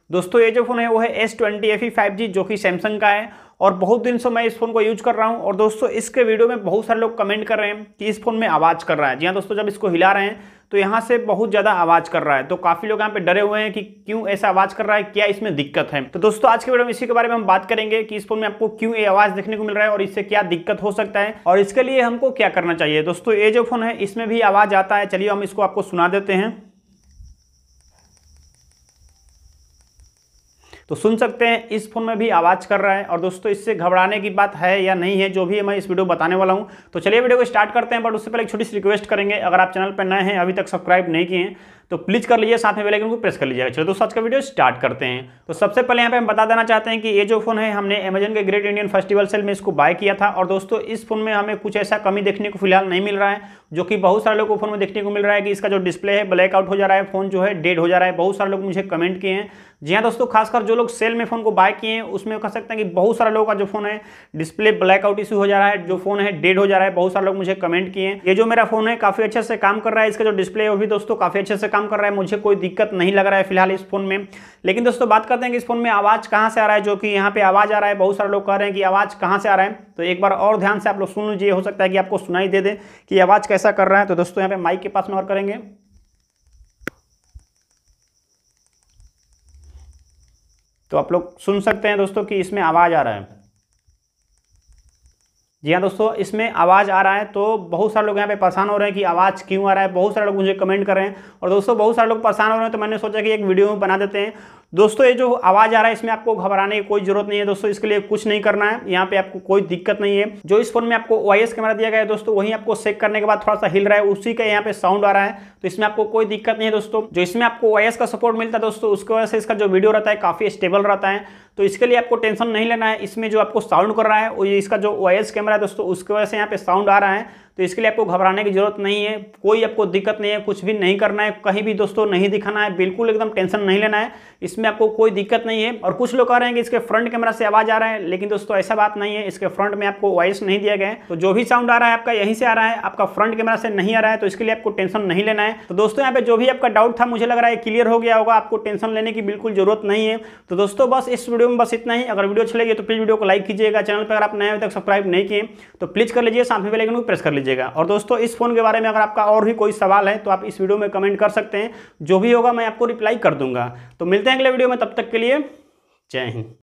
दोस्तों ये जो फ़ोन है वो है S20 FE 5G जो कि सैमसंग का है और बहुत दिन से मैं इस फोन को यूज कर रहा हूं। और दोस्तों इसके वीडियो में बहुत सारे लोग कमेंट कर रहे हैं कि इस फोन में आवाज़ कर रहा है। जी हाँ दोस्तों, जब इसको हिला रहे हैं तो यहाँ से बहुत ज़्यादा आवाज़ कर रहा है। तो काफ़ी लोग यहाँ पे डरे हुए हैं कि क्यों ऐसा आवाज़ कर रहा है, क्या इसमें दिक्कत है। तो दोस्तों आज के वीडियो में इसी के बारे में हम बात करेंगे कि इस फोन में आपको क्यों ये आवाज़ देखने को मिल रहा है और इससे क्या दिक्कत हो सकता है और इसके लिए हमको क्या करना चाहिए। दोस्तों ये जो फोन है इसमें भी आवाज़ आता है, चलिए हम इसको आपको सुना देते हैं। तो सुन सकते हैं इस फोन में भी आवाज़ कर रहा है। और दोस्तों इससे घबराने की बात है या नहीं है, जो भी मैं इस वीडियो बताने वाला हूं। तो चलिए वीडियो को स्टार्ट करते हैं, बट उससे पहले एक छोटी सी रिक्वेस्ट करेंगे, अगर आप चैनल पर नए हैं अभी तक सब्सक्राइब नहीं किए हैं तो प्लीज कर लीजिए, साथ में बेल आइकन को प्रेस कर लीजिएगा। चलो दोस्तों आज का वीडियो स्टार्ट करते हैं। तो सबसे पहले यहाँ पे हम बता देना चाहते हैं कि ये जो फोन है हमने अमेजन के ग्रेट इंडियन फेस्टिवल सेल में इसको बाय किया था। और दोस्तों इस फोन में हमें कुछ ऐसा कमी देखने को फिलहाल नहीं मिल रहा है, जो कि बहुत सारे लोगों को फोन में देखने को मिल रहा है कि इसका जो डिस्प्ले है ब्लैकआउट हो जा रहा है, फोन जो है डेड हो जा रहा है। बहुत सारे लोग मुझे कमेंट किए हैं। जी हाँ दोस्तों, खासकर जो लोग सेल में फोन को बाय किए हैं उसमें कह सकते हैं कि बहुत सारे लोगों का जो फोन है डिस्प्ले ब्लैकआउट इशू हो जा रहा है, जो फोन है डेड हो जा रहा है। बहुत सारे लोग मुझे कमेंट किए हैं। ये जो मेरा फोन है काफी अच्छे से काम कर रहा है, इसका जो डिस्प्ले है वो भी दोस्तों काफी अच्छे से काम कर रहा है, मुझे कोई दिक्कत नहीं लग रहा है फिलहाल इस फोन में। लेकिन दोस्तों बात करते हैं कि इस फोन में आवाज कहां से आ रहा है, जो कि यहाँ पे आवाज आ रहा है। बहुत सारे लोग कह रहे हैं कि आवाज कहां से आ रहा है, तो एक बार और ध्यान से आप लोग सुन लीजिए, हो सकता है कि आपको सुनाई दे दे कि आवाज कैसा कर रहा है। तो दोस्तों यहाँ पे माइक के पास में और करेंगे तो आप लोग सुन सकते हैं दोस्तों कि इसमें आवाज आ रहा है। जी हाँ दोस्तों, इसमें आवाज़ आ रहा है। तो बहुत सारे लोग यहाँ पे परेशान हो रहे हैं कि आवाज़ क्यों आ रहा है, बहुत सारे लोग मुझे कमेंट कर रहे हैं। और दोस्तों बहुत सारे लोग परेशान हो रहे हैं, तो मैंने सोचा कि एक वीडियो में बना देते हैं। दोस्तों ये जो आवाज़ आ रहा है इसमें आपको घबराने की कोई जरूरत नहीं है दोस्तों, इसके लिए कुछ नहीं करना है, यहाँ पे आपको कोई दिक्कत नहीं है। जो इस फोन में आपको OIS कैमरा दिया गया है दोस्तों, वही आपको चेक करने के बाद थोड़ा सा हिल रहा है, उसी का यहाँ पे साउंड आ रहा है। तो इसमें आपको कोई दिक्कत नहीं है दोस्तों। जो इसमें आपको OIS का सपोर्ट मिलता है दोस्तों, उसकी वजह से इसका जो वीडियो रहता है काफ़ी स्टेबल रहता है। तो इसके लिए आपको टेंशन नहीं लेना है। इसमें जो आपको साउंड कर रहा है वो इसका जो OIS कैमरा है दोस्तों, उसकी वजह से यहाँ पे साउंड आ रहा है। तो इसके लिए आपको घबराने की जरूरत नहीं है, कोई आपको दिक्कत नहीं है, कुछ भी नहीं करना है, कहीं भी दोस्तों नहीं दिखाना है, बिल्कुल एकदम टेंशन नहीं लेना है, इसमें आपको कोई दिक्कत नहीं है। और कुछ लोग कह रहे हैं कि इसके फ्रंट कैमरा से आवाज आ रहा है, लेकिन दोस्तों ऐसा बात नहीं है, इसके फ्रंट में आपको OIS नहीं दिया गया है। तो जो भी साउंड आ रहा है आपका यहीं से आ रहा है, आपका फ्रंट कैमरा से नहीं आ रहा है। तो इसके लिए आपको टेंशन नहीं लेना है। तो दोस्तों यहाँ पे जो भी आपका डाउट था मुझे लग रहा है क्लियर हो गया होगा, आपको टेंशन लेने की बिल्कुल जरूरत नहीं है। तो दोस्तों बस इस वीडियो में बस इतना ही। अगर वीडियो अच्छी लगी तो प्लीज वीडियो को लाइक कीजिएगा, चैनल पर अगर आप नए अभी तक सब्सक्राइब नहीं किए तो प्लीज कर लीजिए, साथ में बेल आइकन को प्रेस कर लीजिएगा। और दोस्तों इस फोन के बारे में अगर आपका और भी कोई सवाल है तो आप इस वीडियो में कमेंट कर सकते हैं, जो भी होगा मैं आपको रिप्लाई कर दूंगा। तो मिलते हैं अगले वीडियो में, तब तक के लिए जय हिंद।